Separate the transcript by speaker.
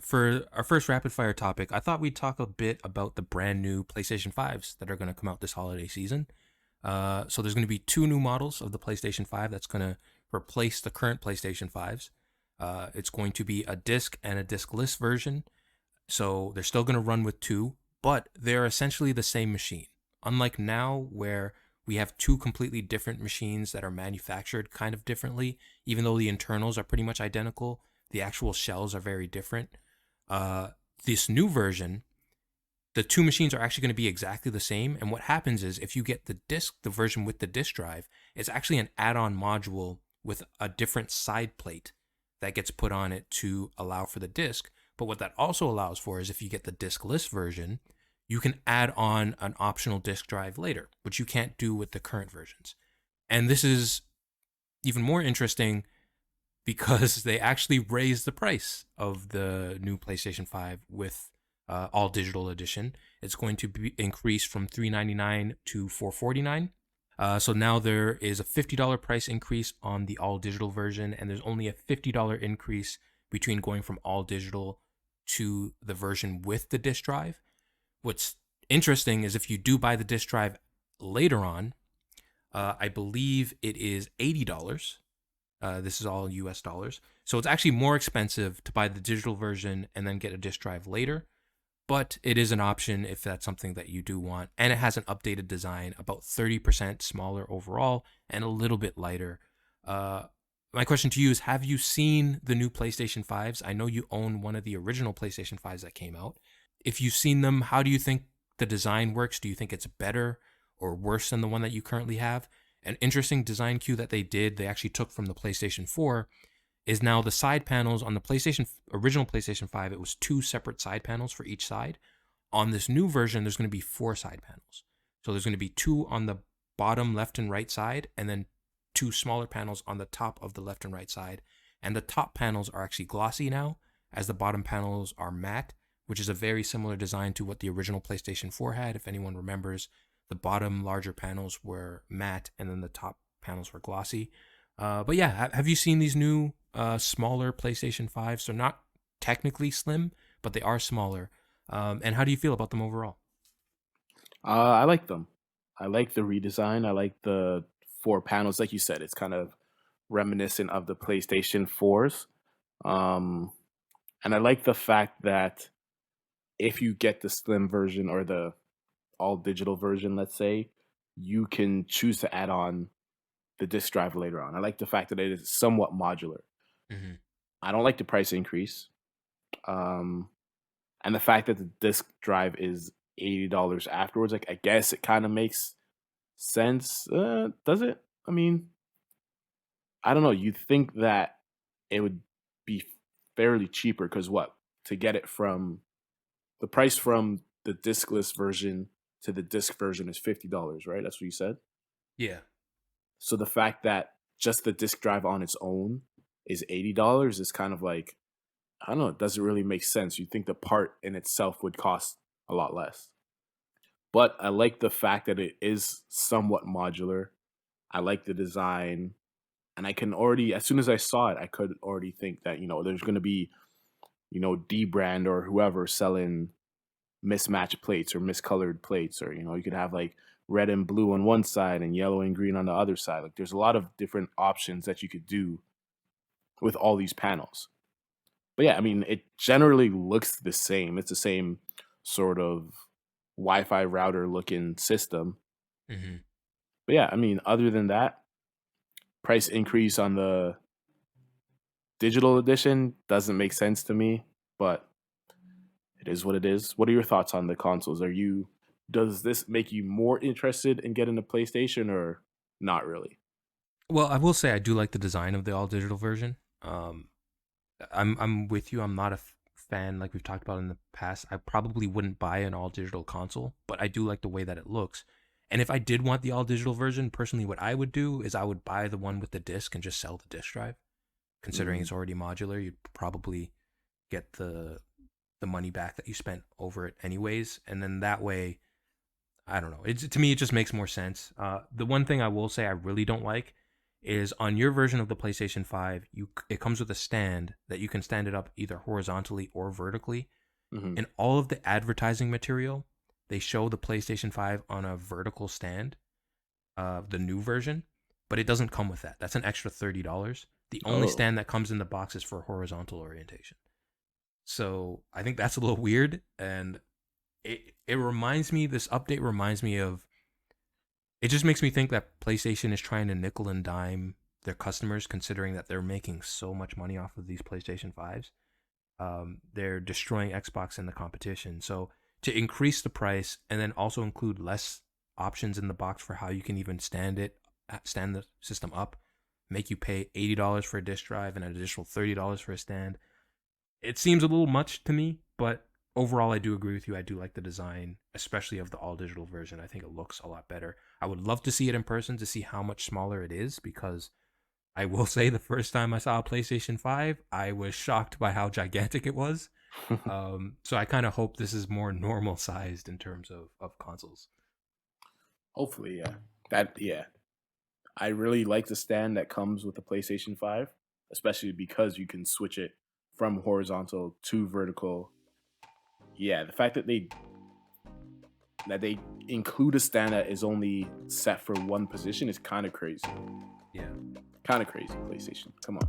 Speaker 1: For our first rapid fire topic, I thought we'd talk a bit about the brand new PlayStation 5s that are going to come out this holiday season. So there's going to be two new models of the PlayStation 5 that's going to replace the current PlayStation 5s. It's going to be a disc and a discless version. So they're still going to run with two, but they're essentially the same machine. Unlike now, where we have two completely different machines that are manufactured kind of differently, even though the internals are pretty much identical, the actual shells are very different. Uh, this new version, the two machines are actually going to be exactly the same. And what happens is if you get the disc, the version with the disc drive, it's actually an add-on module with a different side plate that gets put on it to allow for the disc. But what that also allows for is if you get the discless version, you can add on an optional disc drive later, which you can't do with the current versions. And this is even more interesting because they actually raised the price of the new PlayStation 5 with all digital edition. It's going to be increased from $399 to $449. So now there is a $50 price increase on the all digital version, and there's only a $50 increase between going from all digital to the version with the disc drive. What's interesting is if you do buy the disc drive later on, I believe it is $80. This is all US dollars. So it's actually more expensive to buy the digital version and then get a disc drive later. But it is an option if that's something that you do want. And it has an updated design, about 30% smaller overall and a little bit lighter. My question to you is, have you seen the new PlayStation 5s? I know you own one of the original PlayStation 5s that came out. If you've seen them, how do you think the design works? Do you think it's better or worse than the one that you currently have? An interesting design cue that they did, they actually took from the PlayStation 4, is now the side panels on the original PlayStation 5, it was two separate side panels for each side. On this new version, there's going to be four side panels. So there's going to be two on the bottom left and right side, and then two smaller panels on the top of the left and right side. And the top panels are actually glossy now, as the bottom panels are matte, which is a very similar design to what the original PlayStation 4 had. If anyone remembers, the bottom larger panels were matte, and then the top panels were glossy. But yeah, have you seen these new smaller PlayStation 5s? They're not technically slim, but they are smaller. And how do you feel about them overall?
Speaker 2: I like them. I like the redesign. I like the four panels. Like you said, it's kind of reminiscent of the PlayStation 4s. Um, and I like the fact that if you get the slim version or the all digital version, let's say, you can choose to add on the disk drive later on. I like the fact that it is somewhat modular.
Speaker 1: Hmm.
Speaker 2: I don't like the price increase. Um, and the fact that the disk drive is $80 afterwards, like I guess it kind of makes sense. Does it? I mean, I don't know. You'd think that it would be fairly cheaper because what? To get it from the price from the diskless version to the disc version is $50, right? That's what you said.
Speaker 1: Yeah.
Speaker 2: So the fact that just the disk drive on its own is $80 is kind of like, I don't know, it doesn't really make sense. You'd think the part in itself would cost a lot less. But I like the fact that it is somewhat modular. I like the design. And I can already, as soon as I saw it, I could already think that, there's going to be, D brand or whoever selling mismatched plates or miscolored plates, or you could have like red and blue on one side and yellow and green on the other side. Like there's a lot of different options that you could do with all these panels. But yeah, I mean, it generally looks the same. It's the same sort of Wi-Fi router looking system.
Speaker 1: Hmm.
Speaker 2: But yeah, I mean, other than that, price increase on the digital edition doesn't make sense to me, but it is what it is. What are your thoughts on the consoles? Does this make you more interested in getting a PlayStation or not really?
Speaker 1: Well, I will say I do like the design of the all digital version. I'm with you. I'm not a fan like we've talked about in the past. I probably wouldn't buy an all digital console, but I do like the way that it looks. And if I did want the all digital version, personally, what I would do is I would buy the one with the disc and just sell the disc drive. Considering
Speaker 2: Mm,
Speaker 1: it's already modular, you'd probably get the money back that you spent over it anyways. And then that way, I don't know. To me, it just makes more sense. The one thing I will say I really don't like is on your version of the PlayStation 5, it comes with a stand that you can stand it up either horizontally or vertically.
Speaker 2: Hmm.
Speaker 1: In all of the advertising material, they show the PlayStation 5 on a vertical stand, the new version, but it doesn't come with that. That's an extra $30. The only
Speaker 2: Oh,
Speaker 1: stand that comes in the box is for horizontal orientation. So I think that's a little weird, and it reminds me. This update reminds me of. It just makes me think that PlayStation is trying to nickel and dime their customers, considering that they're making so much money off of these PlayStation 5s. They're destroying Xbox in the competition. So to increase the price and then also include less options in the box for how you can even stand the system up, make you pay $80 for a disk drive and an additional $30 for a stand. It seems a little much to me, but overall I do agree with you. I do like the design, especially of the all digital version. I think it looks a lot better. I would love to see it in person to see how much smaller it is, because I will say the first time I saw a PlayStation 5, I was shocked by how gigantic it was. So I kind of hope this is more normal sized in terms of consoles.
Speaker 2: hopefully, yeah. Yeah. I really like the stand that comes with the PlayStation 5, especially because you can switch it from horizontal to vertical. Yeah, the fact that they include a stand that is only set for one position is kind of crazy.
Speaker 1: Yeah.
Speaker 2: Kind of crazy, PlayStation. Come on.